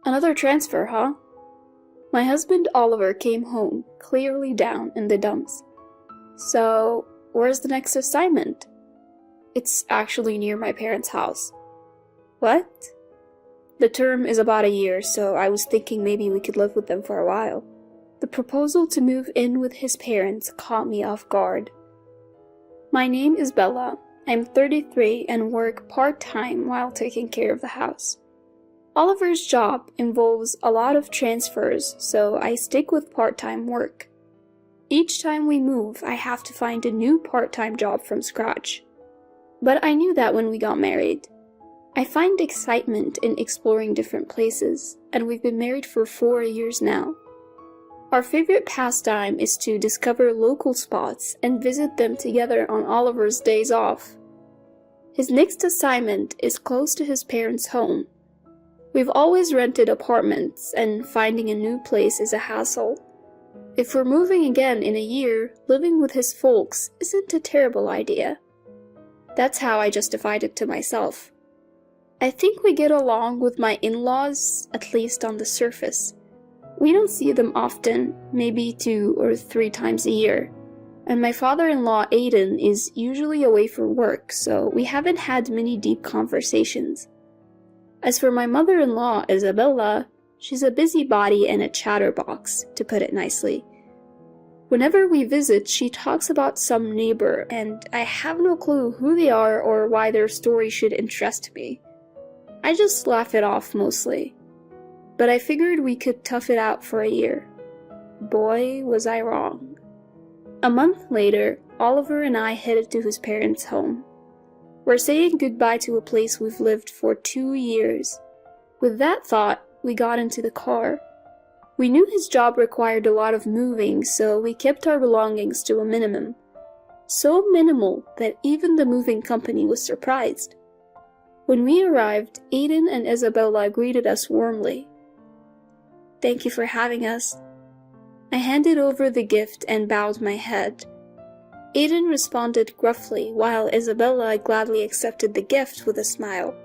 Another transfer, huh? My husband Oliver came home, clearly down in the dumps. So, where's the next assignment? It's actually near my parents' house. What? The term is about a year, so I was thinking maybe we could live with them for a while. The proposal to move in with his parents caught me off guard. My name is Bella. I'm 33 and work part-time while taking care of the house. Oliver's job involves a lot of transfers, so I stick with part-time work. Each time we move, I have to find a new part-time job from scratch. But I knew that when we got married. I find excitement in exploring different places, and we've been married for 4 years now. Our favorite pastime is to discover local spots and visit them together on Oliver's days off. His next assignment is close to his parents' home. We've always rented apartments, and finding a new place is a hassle. If we're moving again in a year, living with his folks isn't a terrible idea. That's how I justified it to myself. I think we get along with my in-laws, at least on the surface. We don't see them often, maybe 2 or 3 times a year. And my father-in-law Aiden is usually away for work, so we haven't had many deep conversations. As for my mother-in-law Isabella, she's a busybody and a chatterbox, to put it nicely. Whenever we visit, she talks about some neighbor, and I have no clue who they are or why their story should interest me. I just laugh it off mostly. But I figured we could tough it out for a year. Boy, was I wrong. A month later, Oliver and I headed to his parents' home. We're saying goodbye to a place we've lived for 2 years. With that thought, we got into the car. We knew his job required a lot of moving, so we kept our belongings to a minimum. So minimal that even the moving company was surprised. When we arrived, Aiden and Isabella greeted us warmly. Thank you for having us. I handed over the gift and bowed my head. Aiden responded gruffly, while Isabella gladly accepted the gift with a smile.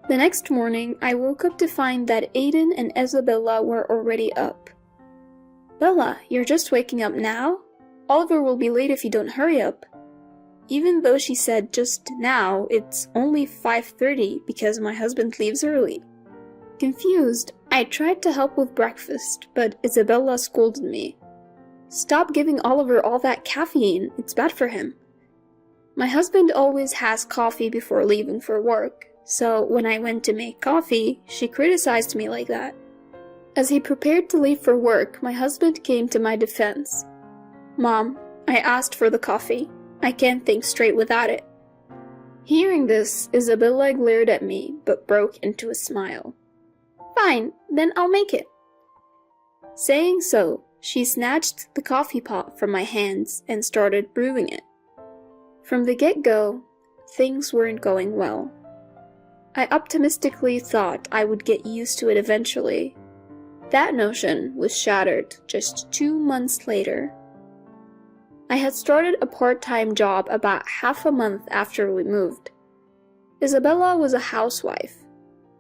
The next morning, I woke up to find that Aiden and Isabella were already up. Bella, you're just waking up now? Oliver will be late if you don't hurry up. Even though she said just now, it's only 5:30 because my husband leaves early. Confused, I tried to help with breakfast, but Isabella scolded me. Stop giving Oliver all that caffeine, it's bad for him. My husband always has coffee before leaving for work, so when I went to make coffee, she criticized me like that. As he prepared to leave for work, my husband came to my defense. Mom, I asked for the coffee. I can't think straight without it. Hearing this, Isabella glared at me, but broke into a smile. Fine, then I'll make it. Saying so, she snatched the coffee pot from my hands and started brewing it. From the get-go, things weren't going well. I optimistically thought I would get used to it eventually. That notion was shattered just 2 months later. I had started a part-time job about half a month after we moved. Isabella was a housewife.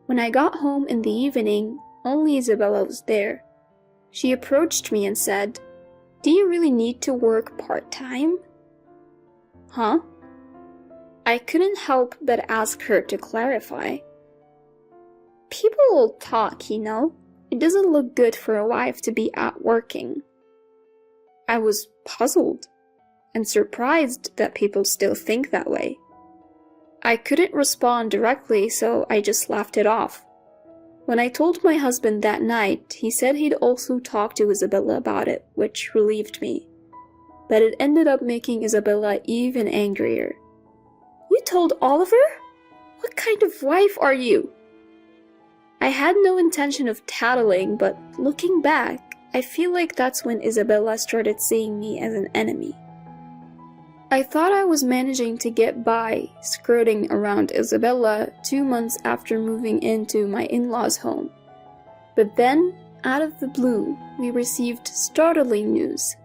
When I got home in the evening, only Isabella was there. She approached me and said, "Do you really need to work part-time?" Huh? I couldn't help but ask her to clarify. People talk, you know. It doesn't look good for a wife to be out working. I was puzzled and surprised that people still think that way. I couldn't respond directly, so I just laughed it off. When I told my husband that night, he said he'd also talked to Isabella about it, which relieved me. But it ended up making Isabella even angrier. You told Oliver? What kind of wife are you? I had no intention of tattling, but looking back, I feel like that's when Isabella started seeing me as an enemy. I thought I was managing to get by, skirting around Isabella 2 months after moving into my in-laws' home. But then, out of the blue, we received startling news.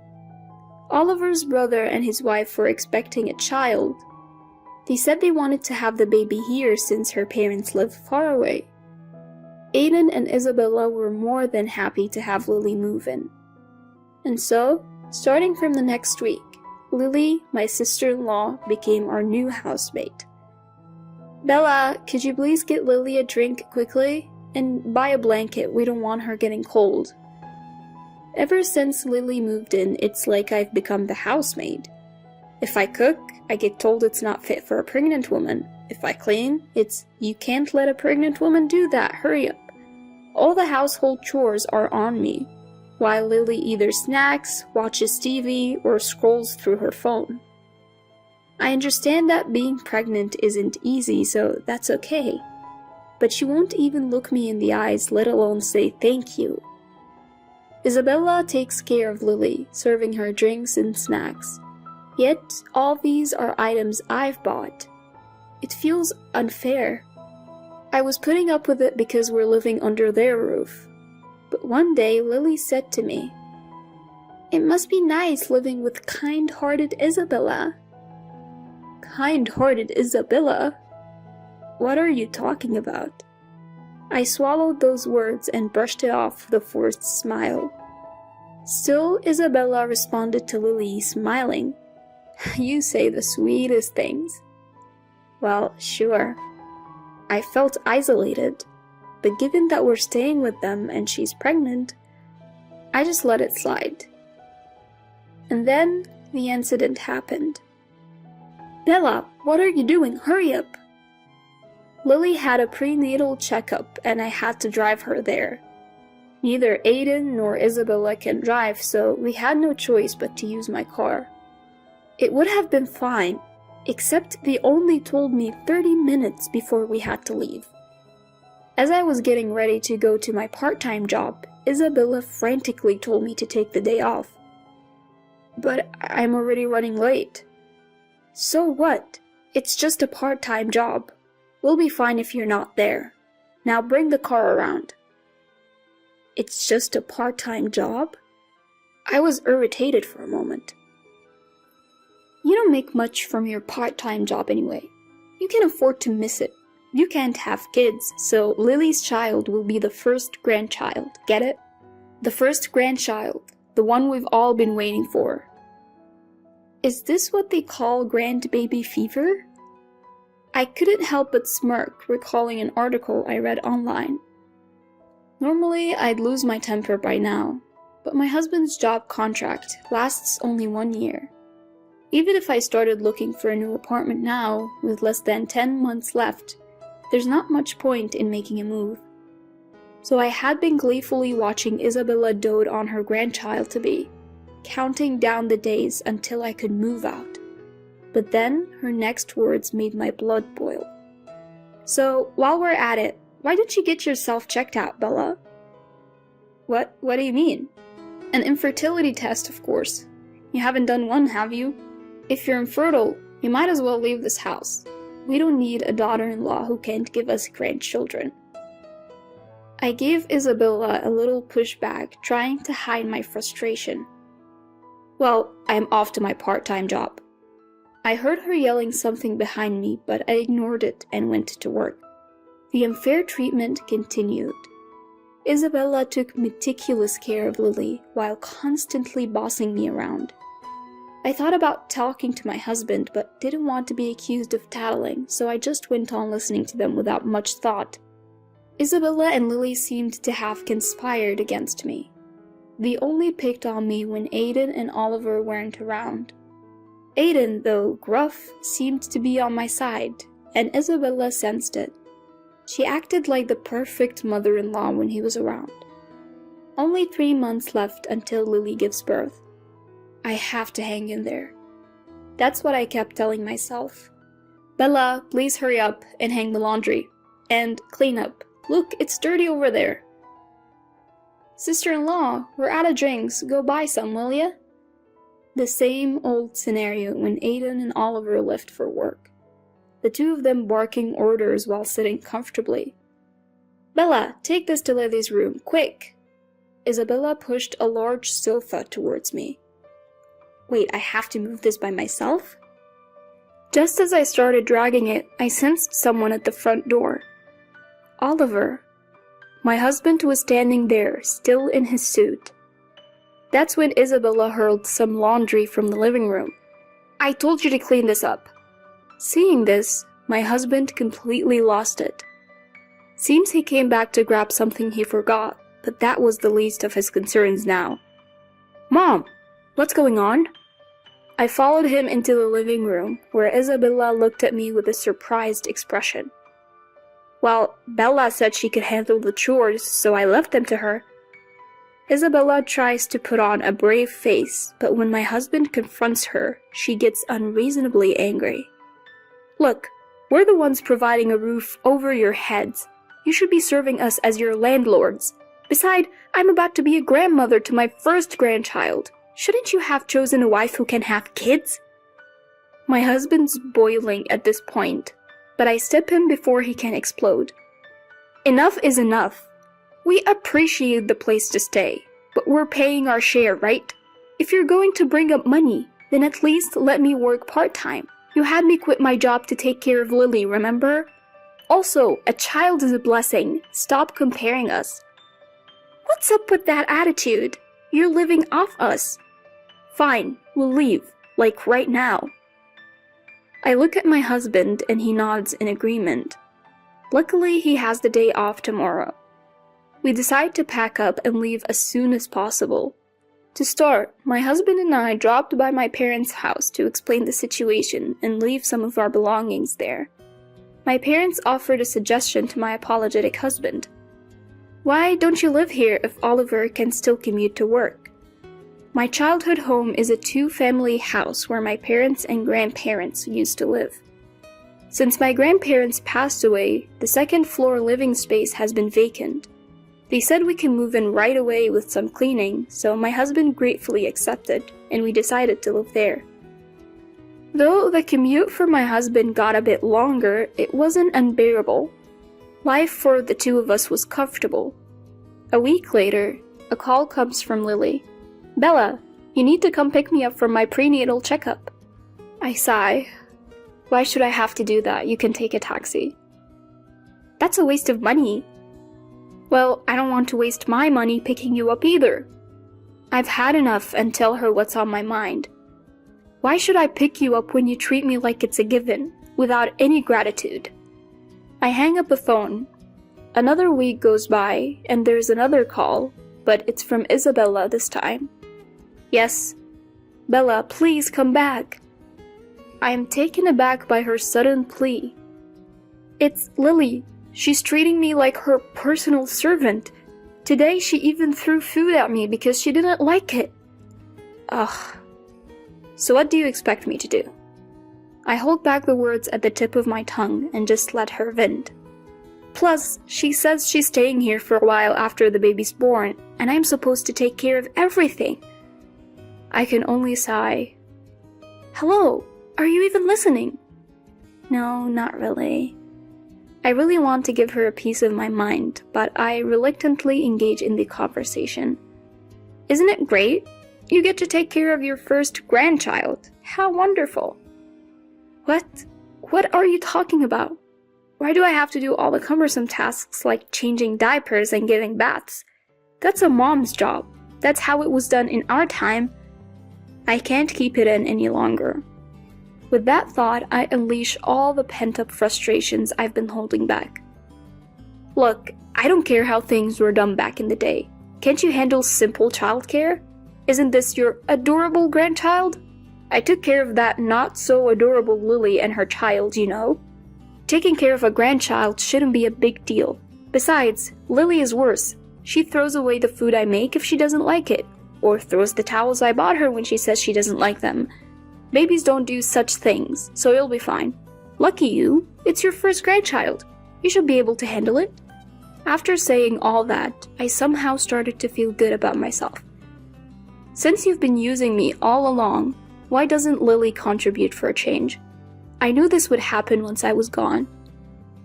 Oliver's brother and his wife were expecting a child. They said they wanted to have the baby here since her parents live far away. Aiden and Isabella were more than happy to have Lily move in. And so, starting from the next week, Lily, my sister-in-law, became our new housemate. Bella, could you please get Lily a drink quickly? And buy a blanket, we don't want her getting cold. Ever since Lily moved in, it's like I've become the housemaid. If I cook, I get told it's not fit for a pregnant woman. If I clean, it's, you can't let a pregnant woman do that, hurry up. All the household chores are on me, while Lily either snacks, watches TV, or scrolls through her phone. I understand that being pregnant isn't easy, so that's okay. But she won't even look me in the eyes, let alone say thank you. Isabella takes care of Lily, serving her drinks and snacks. Yet, all these are items I've bought. It feels unfair. I was putting up with it because we're living under their roof. But one day, Lily said to me, "It must be nice living with kind-hearted Isabella." Kind-hearted Isabella? What are you talking about? I swallowed those words and brushed it off with a forced smile. Still, Isabella responded to Lily, smiling. You say the sweetest things. Well, sure. I felt isolated, but given that we're staying with them and she's pregnant, I just let it slide. And then the incident happened. Bella, what are you doing? Hurry up! Lily had a prenatal checkup and I had to drive her there. Neither Aiden nor Isabella can drive, so we had no choice but to use my car. It would have been fine, except they only told me 30 minutes before we had to leave. As I was getting ready to go to my part-time job, Isabella frantically told me to take the day off. But I'm already running late. So what? It's just a part-time job. We'll be fine if you're not there. Now bring the car around. It's just a part-time job? I was irritated for a moment. You don't make much from your part-time job anyway. You can afford to miss it. You can't have kids, so Lily's child will be the first grandchild, get it? The first grandchild, the one we've all been waiting for. Is this what they call grandbaby fever? I couldn't help but smirk, recalling an article I read online. Normally, I'd lose my temper by now, but my husband's job contract lasts only 1 year. Even if I started looking for a new apartment now, with less than 10 months left, there's not much point in making a move. So I had been gleefully watching Isabella dote on her grandchild-to-be, counting down the days until I could move out. But then, her next words made my blood boil. So, while we're at it, why didn't you get yourself checked out, Bella? What do you mean? An infertility test, of course. You haven't done one, have you? If you're infertile, you might as well leave this house. We don't need a daughter-in-law who can't give us grandchildren. I gave Isabella a little pushback, trying to hide my frustration. Well, I'm off to my part-time job. I heard her yelling something behind me, but I ignored it and went to work. The unfair treatment continued. Isabella took meticulous care of Lily while constantly bossing me around. I thought about talking to my husband, but didn't want to be accused of tattling, so I just went on listening to them without much thought. Isabella and Lily seemed to have conspired against me. They only picked on me when Aiden and Oliver weren't around. Aiden, though gruff, seemed to be on my side, and Isabella sensed it. She acted like the perfect mother-in-law when he was around. Only 3 months left until Lily gives birth. I have to hang in there. That's what I kept telling myself. Bella, please hurry up and hang the laundry. And clean up. Look, it's dirty over there. Sister-in-law, we're out of drinks. Go buy some, will ya? The same old scenario when Aiden and Oliver left for work. The two of them barking orders while sitting comfortably. Bella, take this to Lily's room, quick! Isabella pushed a large sofa towards me. Wait, I have to move this by myself? Just as I started dragging it, I sensed someone at the front door. Oliver. My husband was standing there, still in his suit. That's when Isabella hurled some laundry from the living room. "I told you to clean this up." Seeing this, my husband completely lost it. Seems he came back to grab something he forgot, but that was the least of his concerns now. "Mom, what's going on?" I followed him into the living room, where Isabella looked at me with a surprised expression. "Well, Bella said she could handle the chores, so I left them to her." Isabella tries to put on a brave face, but when my husband confronts her, she gets unreasonably angry. "Look, we're the ones providing a roof over your heads. You should be serving us as your landlords. Besides, I'm about to be a grandmother to my first grandchild. Shouldn't you have chosen a wife who can have kids?" My husband's boiling at this point, but I step him before he can explode. "Enough is enough. We appreciate the place to stay, but we're paying our share, right? If you're going to bring up money, then at least let me work part-time. You had me quit my job to take care of Lily, remember? Also, a child is a blessing. Stop comparing us." "What's up with that attitude? You're living off us." "Fine, we'll leave, like right now." I look at my husband and he nods in agreement. Luckily, he has the day off tomorrow. We decide to pack up and leave as soon as possible. To start, my husband and I dropped by my parents' house to explain the situation and leave some of our belongings there. My parents offered a suggestion to my apologetic husband. "Why don't you live here if Oliver can still commute to work?" My childhood home is a two-family house where my parents and grandparents used to live. Since my grandparents passed away, the second-floor living space has been vacant. They said we can move in right away with some cleaning, so my husband gratefully accepted, and we decided to live there. Though the commute for my husband got a bit longer, it wasn't unbearable. Life for the two of us was comfortable. A week later, a call comes from Lily. "Bella, you need to come pick me up from my prenatal checkup." I sigh. "Why should I have to do that? You can take a taxi." "That's a waste of money." "Well, I don't want to waste my money picking you up either." I've had enough and tell her what's on my mind. "Why should I pick you up when you treat me like it's a given, without any gratitude?" I hang up the phone. Another week goes by, and there's another call, but it's from Isabella this time. "Yes." "Bella, please come back." I am taken aback by her sudden plea. "It's Lily. She's treating me like her personal servant. Today she even threw food at me because she didn't like it." Ugh. So what do you expect me to do? I hold back the words at the tip of my tongue and just let her vent. Plus, she says she's staying here for a while after the baby's born, and I'm supposed to take care of everything. I can only sigh. "Hello, are you even listening?" No, not really. I really want to give her a piece of my mind, but I reluctantly engage in the conversation. "Isn't it great? You get to take care of your first grandchild. How wonderful." "What? What are you talking about? Why do I have to do all the cumbersome tasks like changing diapers and giving baths? That's a mom's job. That's how it was done in our time." I can't keep it in any longer. With that thought, I unleash all the pent-up frustrations I've been holding back. "Look, I don't care how things were done back in the day. Can't you handle simple childcare? Isn't this your adorable grandchild? I took care of that not-so-adorable Lily and her child, you know. Taking care of a grandchild shouldn't be a big deal. Besides, Lily is worse. She throws away the food I make if she doesn't like it, or throws the towels I bought her when she says she doesn't like them. Babies don't do such things, so you'll be fine. Lucky you, it's your first grandchild. You should be able to handle it." After saying all that, I somehow started to feel good about myself. "Since you've been using me all along, why doesn't Lily contribute for a change?" I knew this would happen once I was gone.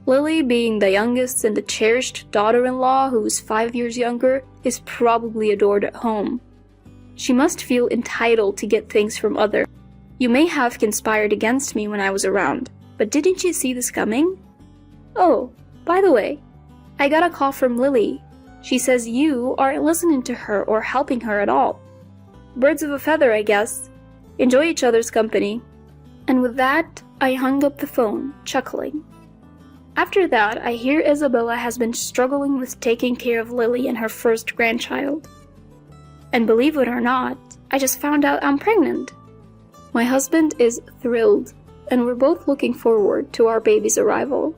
Lily, being the youngest and the cherished daughter-in-law who is 5 years younger, is probably adored at home. She must feel entitled to get things from others. You may have conspired against me when I was around, but didn't you see this coming? Oh, by the way, I got a call from Lily. She says you aren't listening to her or helping her at all. Birds of a feather, I guess. Enjoy each other's company." And with that, I hung up the phone, chuckling. After that, I hear Isabella has been struggling with taking care of Lily and her first grandchild. And believe it or not, I just found out I'm pregnant. My husband is thrilled, and we're both looking forward to our baby's arrival.